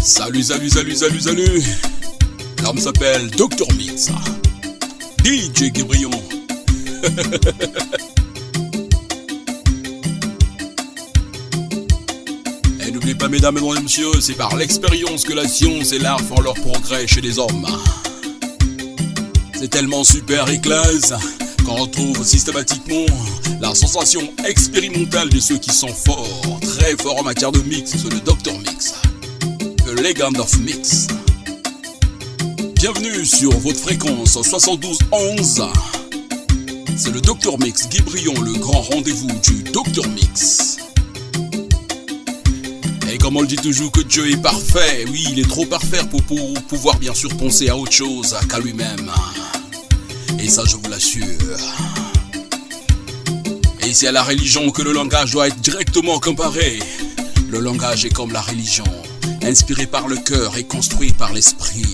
Salut. L'homme s'appelle Dr Mix. DJ Guébrion. Et n'oubliez pas, mesdames et messieurs, c'est par l'expérience que la science et l'art font leur progrès chez les hommes. C'est tellement super et classe qu'on retrouve systématiquement la sensation expérimentale de ceux qui sont forts, très forts en matière de mix, c'est le Dr Mix, The Legend of Mix. Bienvenue sur votre fréquence 7211. C'est le Dr Mix Guébrion, le grand rendez-vous du Dr Mix. Et comme on le dit toujours que Dieu est parfait, oui, il est trop parfait pour pouvoir bien sûr penser à autre chose qu'à lui-même. Et ça, je vous l'assure. Et c'est à la religion que le langage doit être directement comparé. Le langage est comme la religion, inspiré par le cœur et construit par l'esprit.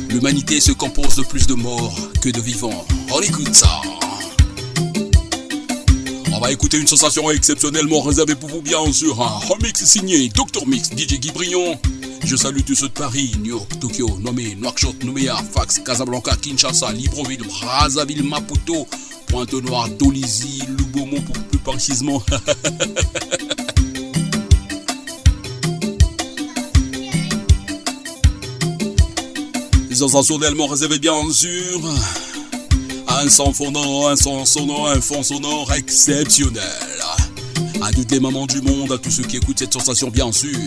L'humanité se compose de plus de morts que de vivants. On écoute ça. On va écouter une sensation exceptionnellement réservée pour vous, bien sûr. Un remix signé Dr Mix, DJ Guébrion. Je salue tous ceux de Paris, New York, Tokyo, Nomé, Nouakchott, Nouméa, Fax, Casablanca, Kinshasa, Libreville, Brazzaville, Maputo, Pointe-Noire, Dolisie, Lubomon pour plus précisément. Sensationnellement réservé, bien sûr. Un son fondant, un son sonore, un fond sonore exceptionnel. À toutes les mamans du monde, à tous ceux qui écoutent cette sensation, bien sûr.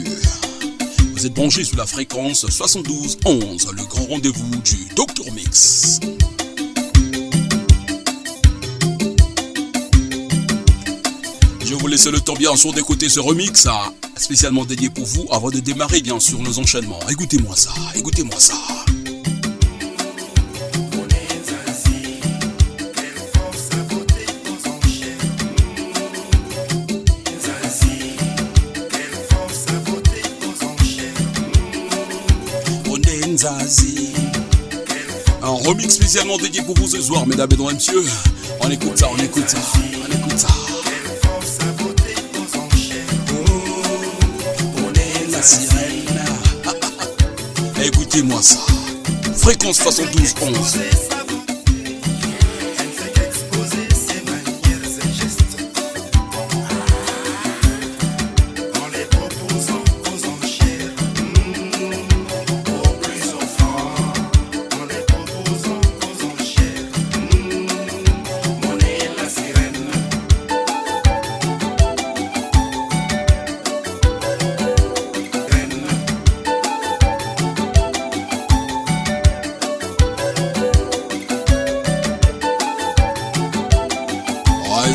Vous êtes branchés sous la fréquence 7211, le grand rendez-vous du Dr Mix. Je vous laisse le temps, bien sûr, d'écouter ce remix, spécialement dédié pour vous, avant de démarrer, bien sûr, nos enchaînements. Écoutez-moi ça, écoutez-moi ça. Un remix spécialement dédié pour vous ce soir, mesdames et messieurs. On écoute ça, on écoute ça, on écoute ça. On est la sirène. Écoutez-moi ça. Fréquence 7211.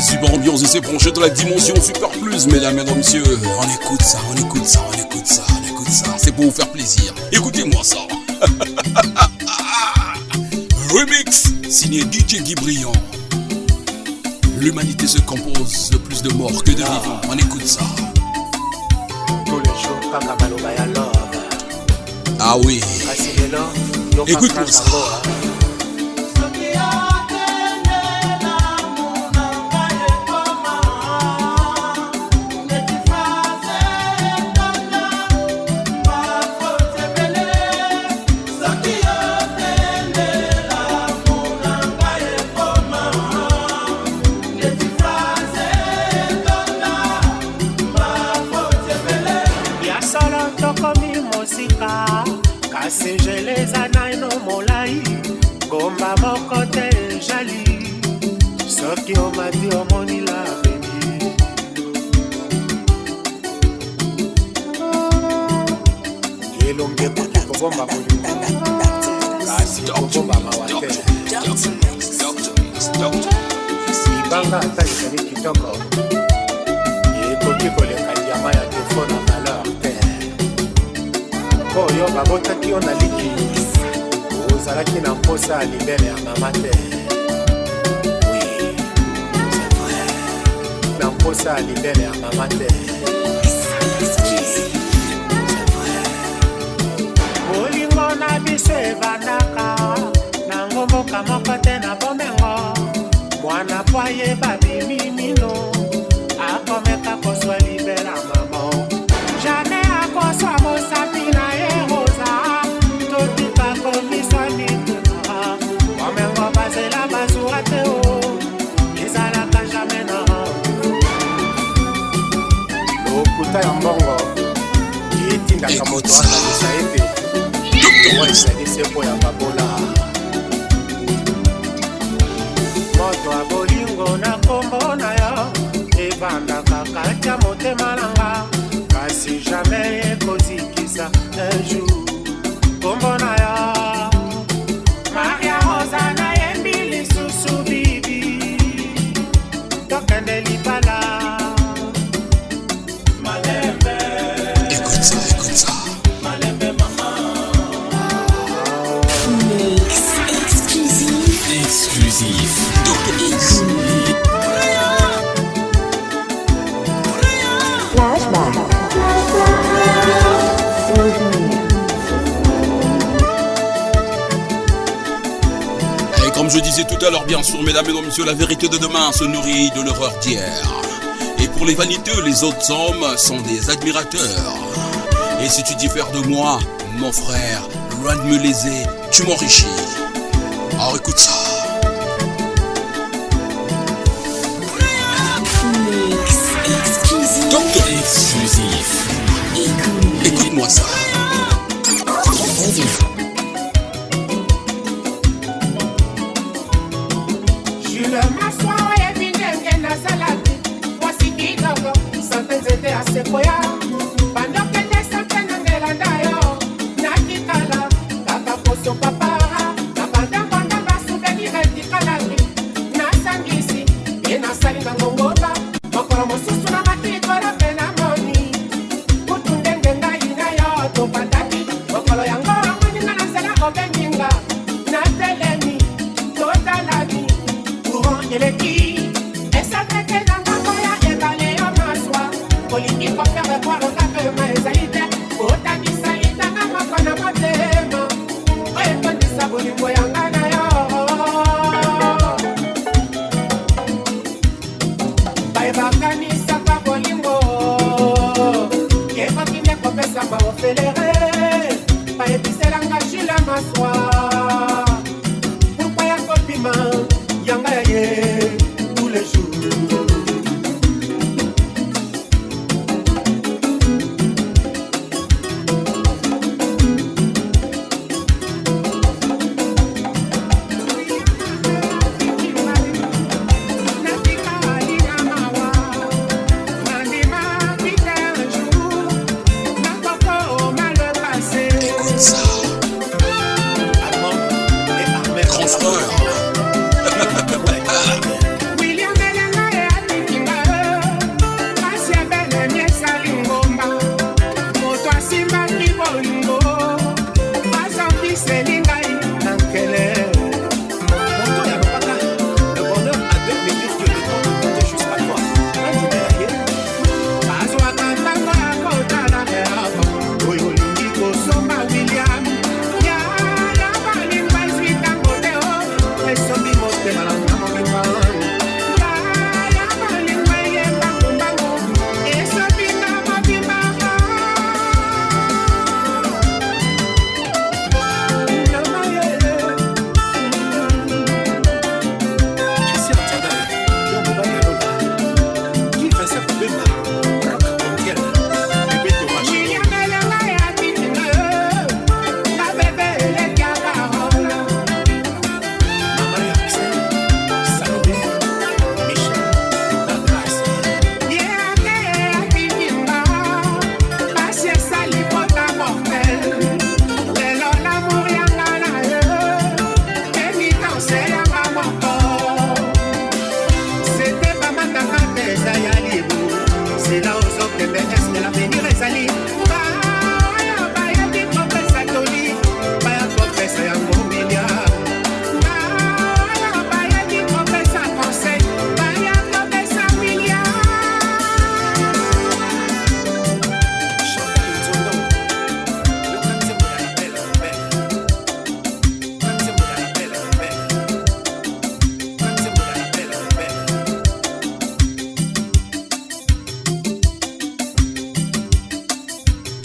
Super ambiance et c'est branché dans la dimension super plus, mesdames et messieurs. On écoute ça, on écoute ça, on écoute ça, on écoute ça. C'est pour vous faire plaisir. Écoutez-moi ça. Remix signé DJ Guébrion. L'humanité se compose de plus de morts que de vivants. On écoute ça. Ah oui. Écoute-moi ça. Kasi jeleza naino molai gomba moko te jali soki omati omoni la beni elonge koki kobomba bolingo kasi kobomba mawa te libanga ata ezali kitoko ekoki koleka diama ya defo na valeur te oyo babotaki yo na liki ozalaki na mposa ya libele ya mama te. Oui, c'est vrai. Na mposa ya libele ya mama te. Oui, c'est vrai. Bolingo na biso evandaka na ngomboka moko te na bomengo mwana po ayeba bimimino akomeka kozwa libela mama jamais akoswa mosa likuta ya mbongo etindaka moto akanisa ete mwa esalisi mpo ya babola moto ya bolingo na kombo na yo ebandaka kati ya motema nanga kasi jamai ekozikisa un jour kombo na yo Maria Rosa na yembi lisusu bibi tokende libala Malembe écoute ça Malembe maman Mix exclusif Dr X Et comme je disais tout à l'heure, bien sûr, mesdames et messieurs, la vérité de demain se nourrit de l'horreur d'hier. Et pour les vaniteux, les autres hommes sont des admirateurs. Et si tu diffères de moi, mon frère, loin de me léser, tu m'enrichis. Alors écoute ça. Mix exclusif Dr Exclusif. Écoute-moi ça. Jules Maswa oyebi ndenge nazalaki mwasi kitoko sante nzete ya sekoya bandokende sante nangelanda yo nakitala kaka poso papara nakandambanda basouvenir etikalaki nasangisi ye nasali na ngongoba mokolo mosusu na matikolo mpe na moni kutu ndenge ngai na yo topataki mokolo yango amoninga nazala obenginga natelemi totalami eleki esateke na ngambo ya ebale yo maswa kolingi kofere kwarokakema ezali te otangisa litanga moko na motema oyo etondisa bolingo yanga na yo bayebakanisaka bolingo yekoki nde kopesama ofelere bayebiselanga jule maswa pourkua ya kopima yanga ya ye tous les jours Écoute ça. Grand frère.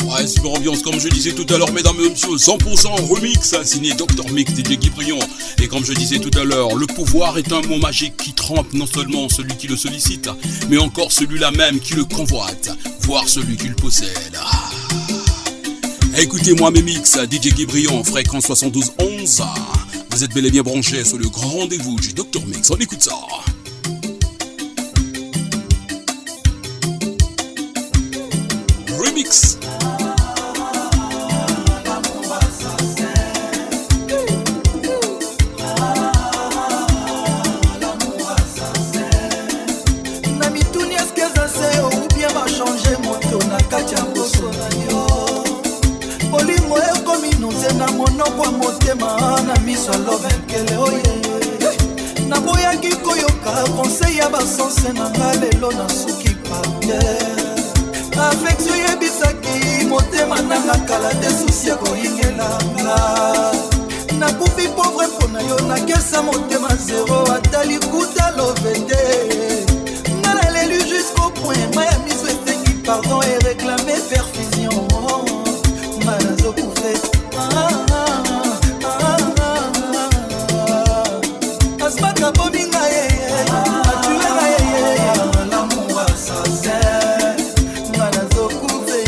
Ouais, super ambiance, comme je disais tout à l'heure, mesdames et messieurs, 100% remix, signé Dr Mix, DJ Guibrion. Et comme je disais tout à l'heure, le pouvoir est un mot magique qui trempe non seulement celui qui le sollicite, mais encore celui-là même qui le convoite, voire celui qui le possède. Écoutez-moi mes mix, DJ Guibrion, fréquence 7211. Vous êtes bel et bien branchés sur le grand rendez-vous du Dr Mix, on écoute ça. Remix. na monoko ya motema na miso alovenkele oye naboyaki koyoka conseil ya basanse na nga lelo nasuki pate affektio yebisaki motema nanga kala te susi ya koyingelanga nakufi pauvre mpona yo nakesa motema zero ata likuta love te nga nalelu jusqu'au point ma ya miso esengi pardon et réclame perfusion nga nazokufe asbaka bominga atuela lamour assassin nga nazokufe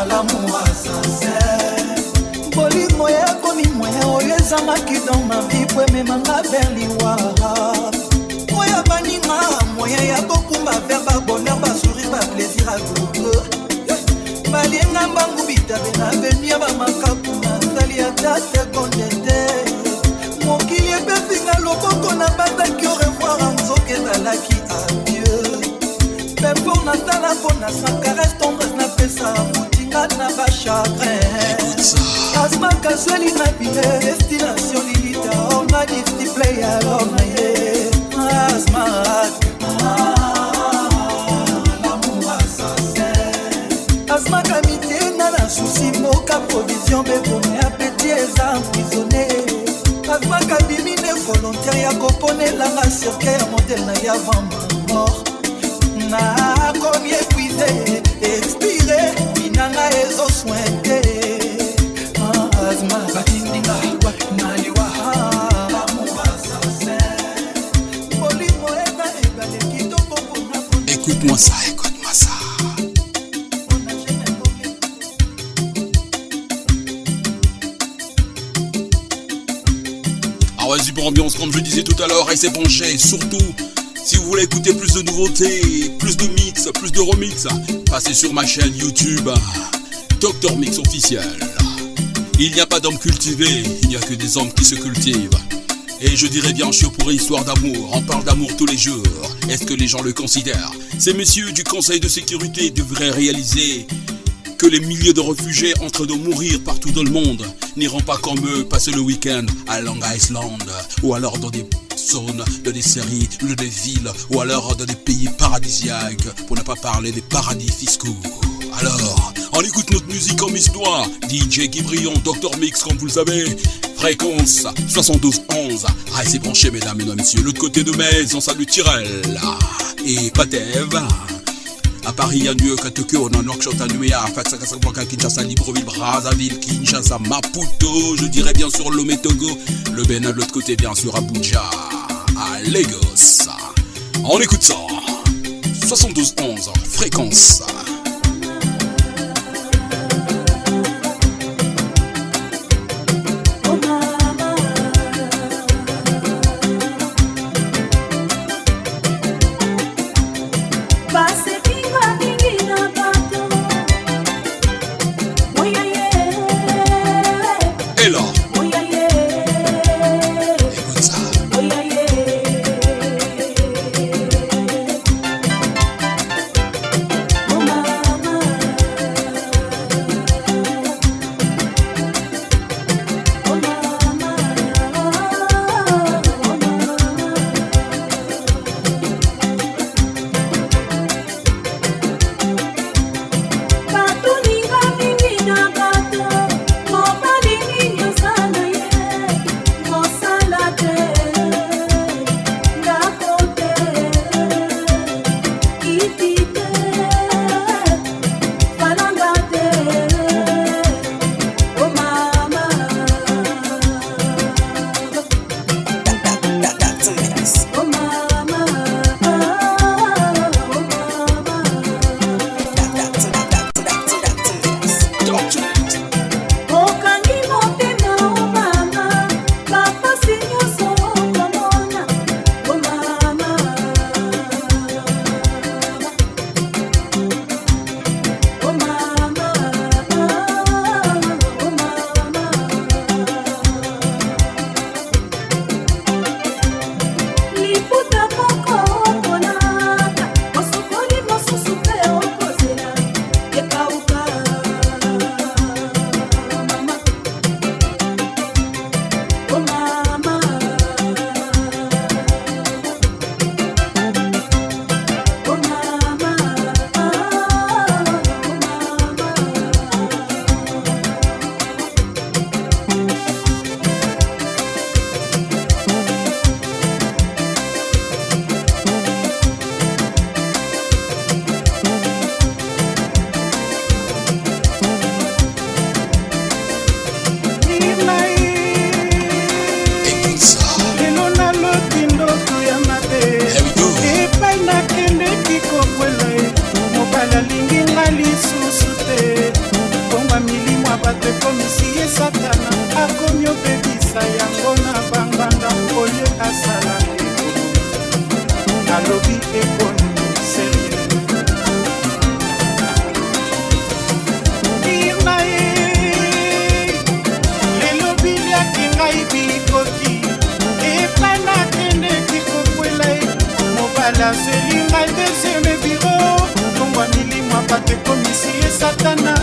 lamour assassin bolingo yakomi moyen oyo ezangaki dans ma vie po ememanga vers liwara oyo baninga moyen ya kokumba vers babonheur basourire baplaisir a groupe balinga mbangu bitabe na venia bamakapu nasali ata sekonde te mokili epesinga loboko na bataki au revoir nzoka ezalaki adieu mpe mpo nasala mpo na sankarese tendresse napesa futinga na bachagrin asmakasweli na bile destination lilita orna display alor na ye asmak asmaka mitena na susi moka provision bebome apeti eza emprisonné asmaka bimine volontaire ya koponelanga cirke ya modele na ya avant mort nakomi épuise expire binanga ezosoin te asma batindinga naliwa lamour assassin molimo eza ebale kitoko mpona écoute-moi ça, écoute-moi ça. Ouais, super ambiance comme je disais tout à l'heure et c'est branché. Surtout si vous voulez écouter plus de nouveautés, plus de mix, plus de remix, passez sur ma chaîne YouTube Dr Mix officiel. Il n'y a pas d'hommes cultivés, il n'y a que des hommes qui se cultivent. Et je dirais bien sûr pour histoire d'amour, on parle d'amour tous les jours. Est-ce que les gens le considèrent? Ces messieurs du Conseil de sécurité devraient réaliser que les milliers de réfugiés en train de mourir partout dans le monde n'iront pas comme eux passer le week-end à Long Island ou alors dans des zones, dans des séries, dans des villes ou alors dans des pays paradisiaques pour ne pas parler des paradis fiscaux. Alors, on écoute notre musique en mise-doigt, DJ Guibrion, Dr Mix comme vous le savez, fréquence 7211. Ah, c'est branché mesdames et messieurs, l'autre côté de Metz, on salue Tyrell et Patev. À Paris, à New York, à Tokyo, à Nouakchott, à Nouéa, à Fatsakasabouaka, Kinshasa, Libreville, Brazzaville, Kinshasa, Maputo, je dirais bien sûr Lomé, Togo, le Bénin de l'autre côté, bien sûr Abuja, à Lagos. On écoute ça. 7211, fréquence. Et là, écoute ça. Oh alingi nga lisusu te bonga milimo ya bato ekomisi ye satana akomi obebisa yango na banganda olie asala alobi ekomi serie birna ye lelo biliaki ngai bikoki epai nakendeki kokwela ye mobala zeli ngai deuxième biro kongwa milimo ya bato ekomisi ye satana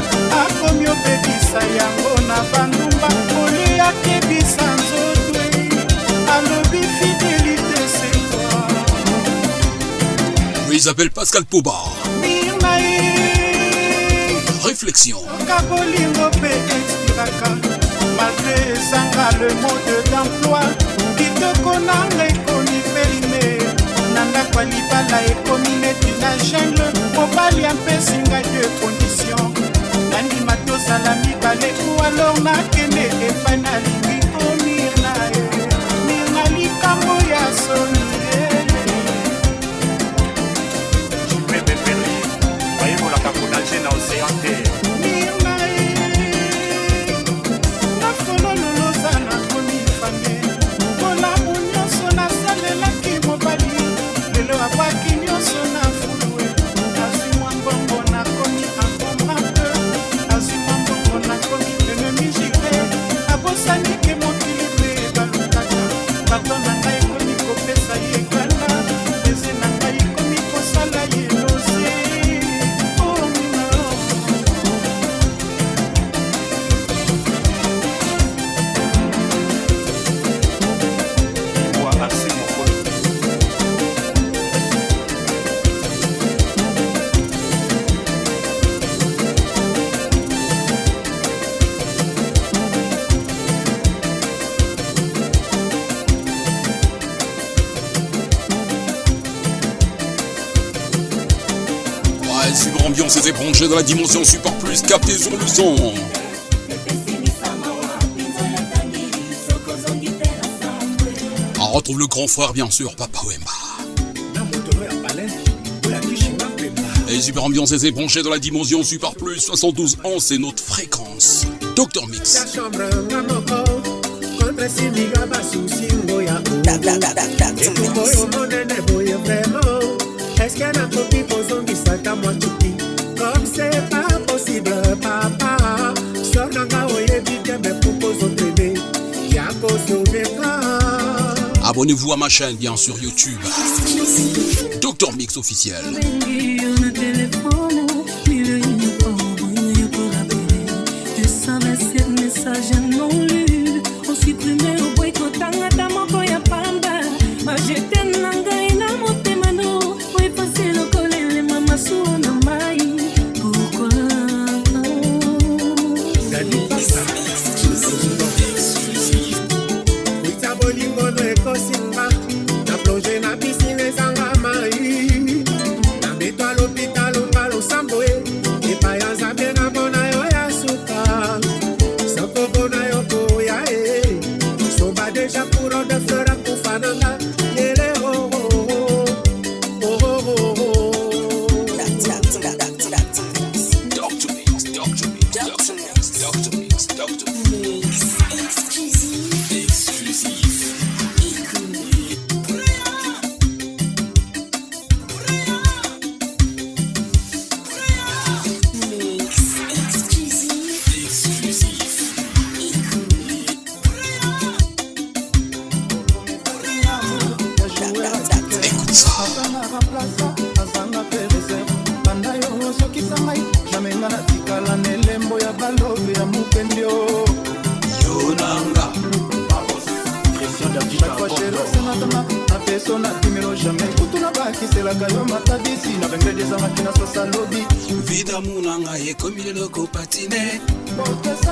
akomi obebisa yango na bandumba olie akebisa nzotwe alobi fidélité c'est toi. Il s'appelle Pascal Pouba. Réflexion. Kabolingo pe expiraka malgré ezanga le mode d'emploi kitoko nanga ekomi perime na ndako ya libala ekomi neti na jungle mobali ampesi ngai de condition nandima tozala mibale ou alors nakende epai nalingi omirna ye mirna likambo ya soni na océan te nafolololoza nakomi fange kolamu nyonso nasalelaki mobali lelo abwaki nyonso na fulue azwi mwa mbongo nakomi encombrante azwi mwa mbongo nakomi ennemi jure abosanike mokili mpe balukaka bato na ngai ekomi kopesa ye kala eze na ngai ekomi kosala ye loze Super ambiance et branché dans la dimension Super Plus, capté sur le son. On retrouve le grand frère bien sûr, Papa Wemba. Et super ambiance et branché dans la dimension Super Plus, 72 ans, c'est notre fréquence. Dr Mix. Est-ce qu'elle a copié pour son disata moi tuki? Comme c'est pas possible, papa. Sur nanga oye vite me propose au bébé. Yako souvera. Abonnez-vous à ma chaîne bien sûr YouTube. Dr Mix officiel.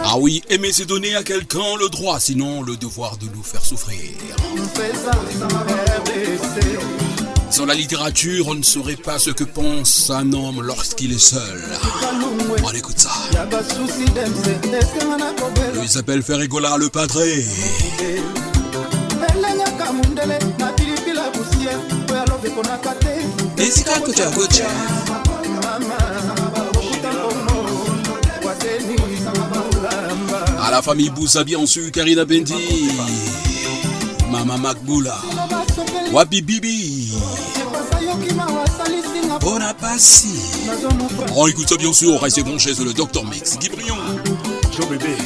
Ah oui, aimer c'est donner à quelqu'un le droit, sinon le devoir de nous faire souffrir. Sans la littérature, on ne saurait pas ce que pense un homme lorsqu'il est seul. On écoute ça. Il s'appelle Ferregola le Padré. Esika kucha kucha. la famille Boussa, bien sûr, Karina Bendi, Mama Makboula, Wabi Bibi, Bonapassi. On écoute ça bien sûr, restez branchés sur le Dr Mix, Guy Brion. Jo bébé.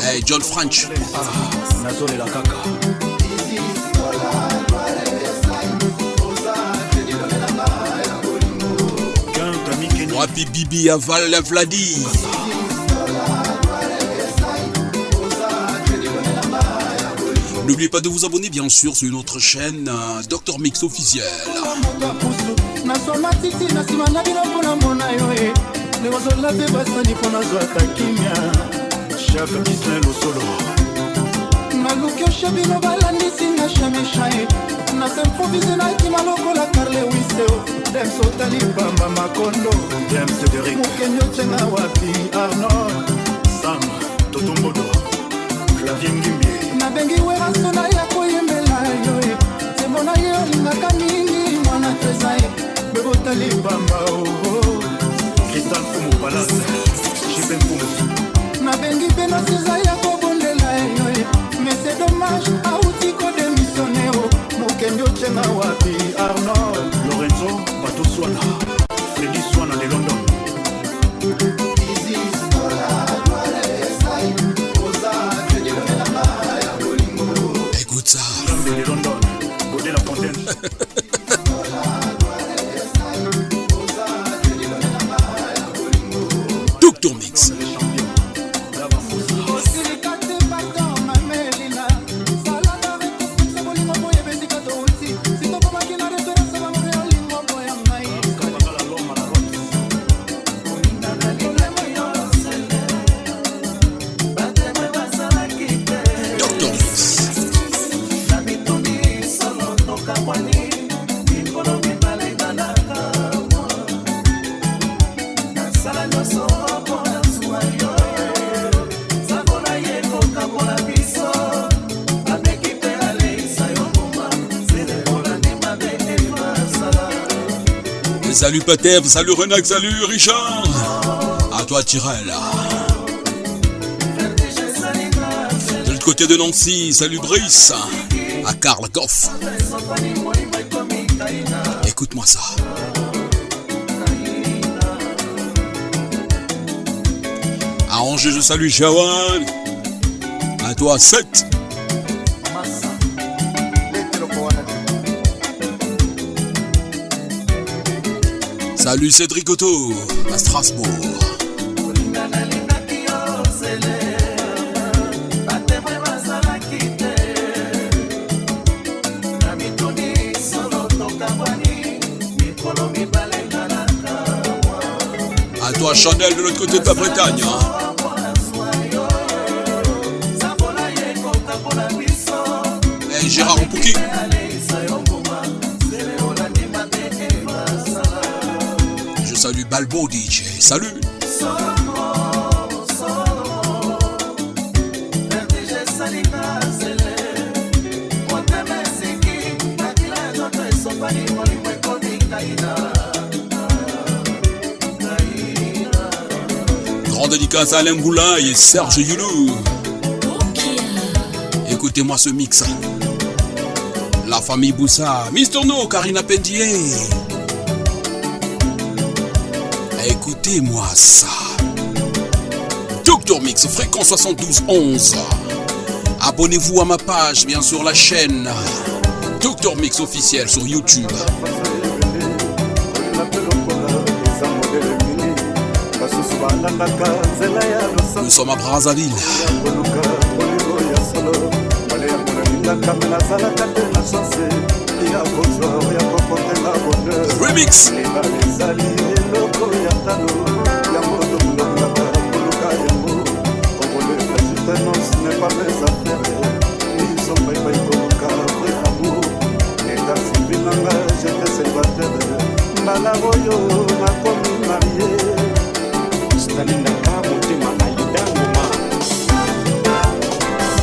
Hey, John French. Nazolela kaka. Wapi Bibi Aval la Vladi. N'oubliez pas de vous abonner bien sûr sur notre chaîne Dr Mix officiel. nabengi werasona ya koyembela yo temona ye olingaka mingi mwana peza ye bebotali bamba Cristal Fumo Palace. Chipe Fumo. nabengi mpe na seza ya kobondela yo mais c'est dommage auti kodémissionne mokendi ocenga wapi Arnold Lorenzo Bato Swana. Freddy Swana de London. Écoute ça. De London. Godé la Fontaine. Dr Mix. Salut Patev, salut Renac, salut Richard. À toi Tyrell. De l'autre côté de Nancy, salut Brice. À Karl Goff. Écoute-moi ça. À Angers, je salue Shawan. À toi 7. Salut Cédric Otto, à Strasbourg. À toi Chanel de l'autre côté de la Bretagne. Et Gérard Mpouki. Salut Balbo DJ, salut. Grande dédicace à Alain Boulaye et Serge Youlou. Écoutez-moi ce mix. La famille Boussa, Mister No, Karina Pendier. Écoutez-moi ça. Dr Mix, fréquence 7211. Abonnez-vous à ma page, bien sûr, la chaîne Dr Mix officiel sur YouTube. Nous sommes à Brazzaville. Remix.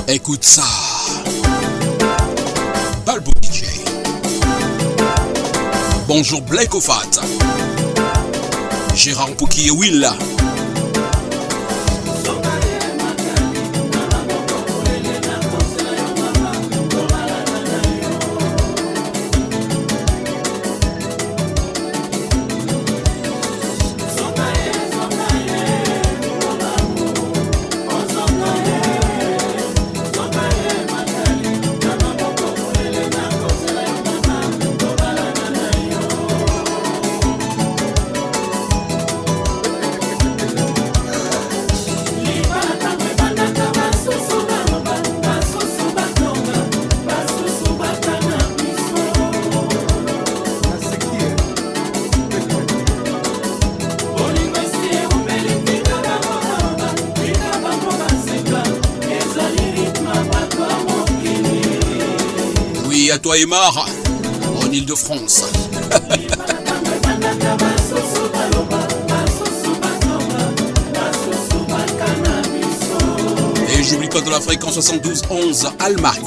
Écoute ça. Balbo DJ. Bonjour Blake Ofat. Gérard Pouki et Will. À toi Aymar, en Ile-de-France. Et j'oublie pas de la fréquence 7211 Almac.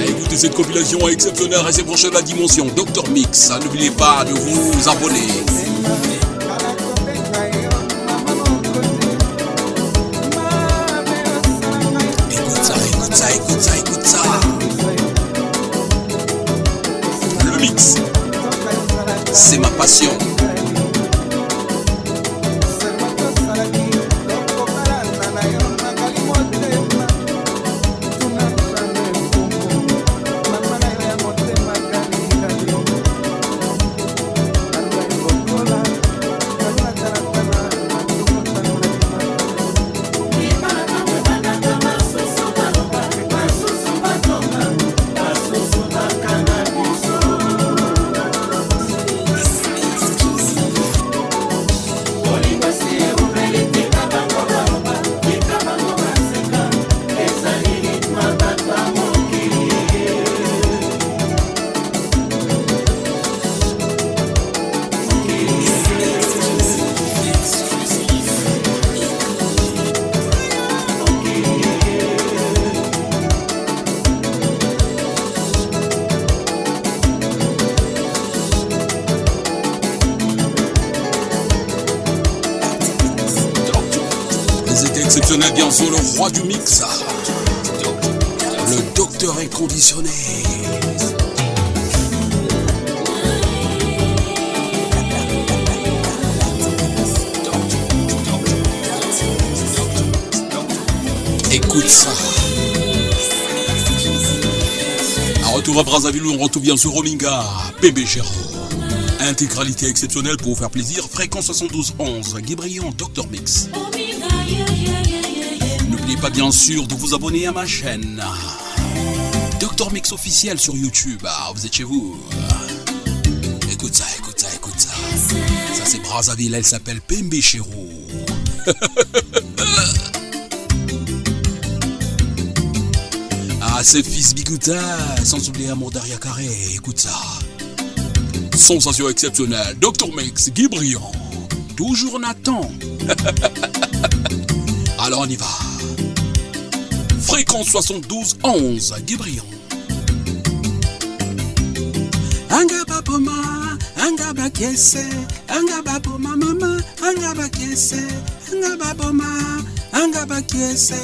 Écoutez cette compilation exceptionnelle et c'est prochain de la dimension Dr Mix. N'oubliez pas de vous abonner. Écoute ça. Le mix, c'est ma passion. Exceptionnel, bien sûr, le roi du mix, le docteur inconditionné. Écoute ça. Un retour à Brazzaville, on retrouve bien sûr Rominga, Bébé Chéro. Intégralité exceptionnelle pour vous faire plaisir. Fréquence 7211, Guy Briand, Dr Mix. N'oubliez pas bien sûr de vous abonner à ma chaîne Dr Mix officiel sur YouTube. Vous êtes chez vous. Écoute ça. Ça c'est Brazzaville, elle s'appelle Bébé Chéro. Ah c'est fils Bigouta, sans oublier Amour Daria Carré. Écoute ça. Sensation exceptionnelle, Dr Mix, Guy Briand. Toujours Nathan. Alors on y va. Fréquence 7211, Guy Briand. Angaba poma, angaba kiese, angaba poma mama, angaba kiese, angaba poma, angaba kiese.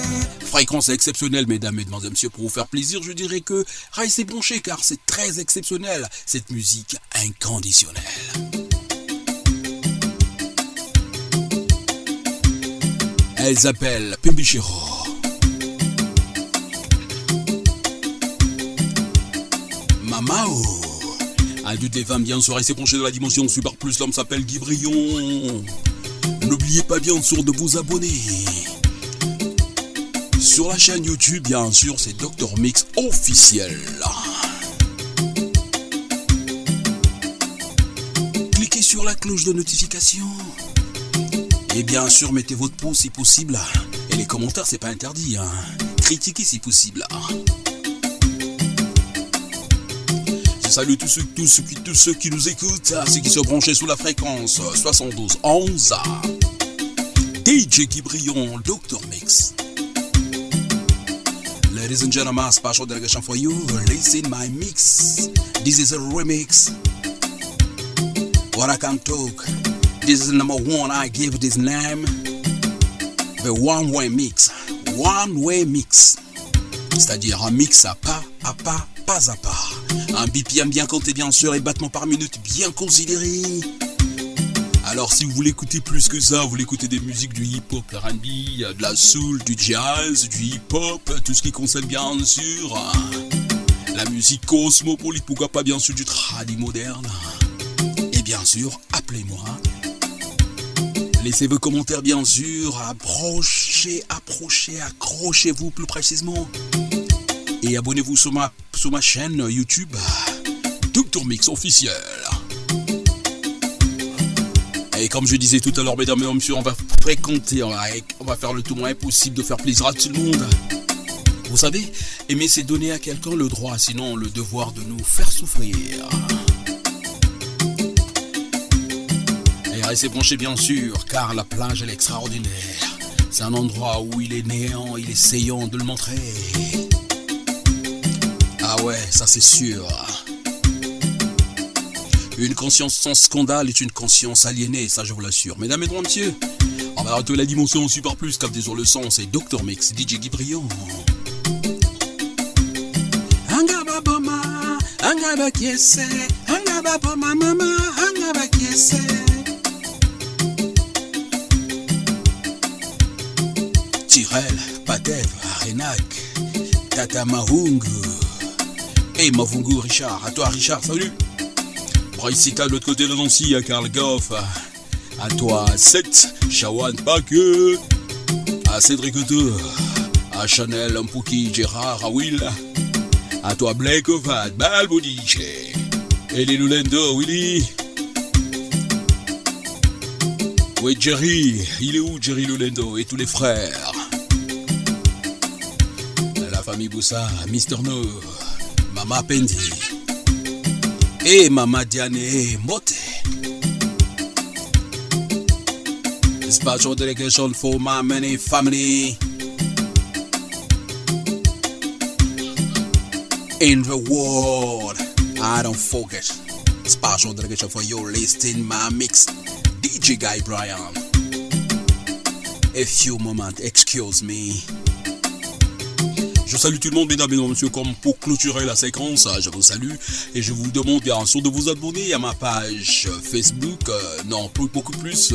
Fréquence exceptionnelle, mesdames, mesdemoiselles, messieurs, pour vous faire plaisir, je dirais que restez branchés car c'est très exceptionnel, cette musique inconditionnelle. Elle s'appelle Bébé Chéro. Mamao. À toutes les femmes, bien sûr, restez branchés de la dimension Super Plus, l'homme s'appelle Guy Briand. N'oubliez pas bien sûr de vous abonner. Sur la chaîne YouTube, bien sûr, c'est Dr Mix officiel. Cliquez sur la cloche de notification. Et bien sûr, mettez votre pouce si possible. Et les commentaires, c'est pas interdit. Critiquez si possible. Je salue tous ceux qui nous écoutent, ceux qui sont branchés sous la fréquence 7211. DJ DJ Guy Brion, Dr. Mix. Ladies and gentlemen, special delegation for you. Listen my mix. This is a remix. What I can talk. This is number one. I give this name. The one-way mix. One-way mix. C'est-à-dire un mix à pas, pas à pas. Un BPM bien compté, bien sûr, et battements par minute bien considérés. Alors si vous voulez écouter plus que ça, vous voulez écouter des musiques du hip-hop, R&B, de la soul, du jazz, du hip-hop, tout ce qui concerne bien sûr la musique cosmopolite, pourquoi pas bien sûr du tradi moderne. Et bien sûr, appelez-moi. Laissez vos commentaires bien sûr, accrochez-vous plus précisément. Et abonnez-vous sur ma chaîne YouTube, Dr. Mix officiel. Et comme je disais tout à l'heure, mesdames et messieurs, on va fréquenter, on va faire le tout moins possible de faire plaisir à tout le monde. Vous savez, aimer c'est donner à quelqu'un le droit, sinon le devoir de nous faire souffrir. Et restez branchés bien sûr, car la plage elle est extraordinaire. C'est un endroit où il est néant, il est essayant de le montrer. Ah ouais, ça c'est sûr. Une conscience sans scandale est une conscience aliénée, ça je vous l'assure. Mesdames et messieurs, on va retrouver la dimension super plus comme des jours le son, c'est Dr. Mix, DJ Guy Brion. Angaba boma, angaba kiese, angaba boma mama, angaba kiese. Tirel, Patev, Renak, Tata Mahungu. Hey Mavungu Richard, à toi Richard, salut. Ici de l'autre côté de Nancy, à Karl Goff, à toi Seth, Shawan Pake, à Cédric Deux, à Chanel, Mpouki, Gérard, à Will, à toi Blake Ovad, Balbodiche, et les Lulendo, Willy. Oui, Jerry, il est où Jerry Lulendo et tous les frères? La famille Boussa, Mister No, Mama Pendi. Et Mama Diane Mote. Special dedication for my many family in the world. I don't forget. Special dedication for you listening my mix. DJ Guy Brian. A few moments, excuse me. Je salue tout le monde, mesdames et messieurs, comme pour clôturer la séquence, je vous salue et je vous demande bien sûr de vous abonner à ma page Facebook, beaucoup plus,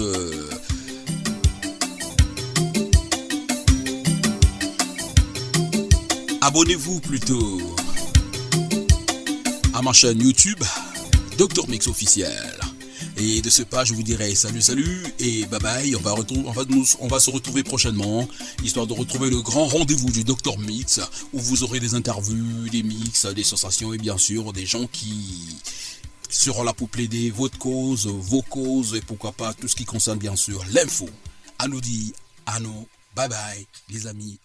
abonnez-vous plutôt à ma chaîne YouTube, Dr. Mix officiel. Et de ce pas, je vous dirai salut et bye bye. On va se retrouver prochainement, histoire de retrouver le grand rendez-vous du Dr. Mix, où vous aurez des interviews, des mix, des sensations et bien sûr des gens qui seront là pour plaider votre cause, vos causes et pourquoi pas tout ce qui concerne bien sûr l'info. À nous dire, à nous, bye bye les amis.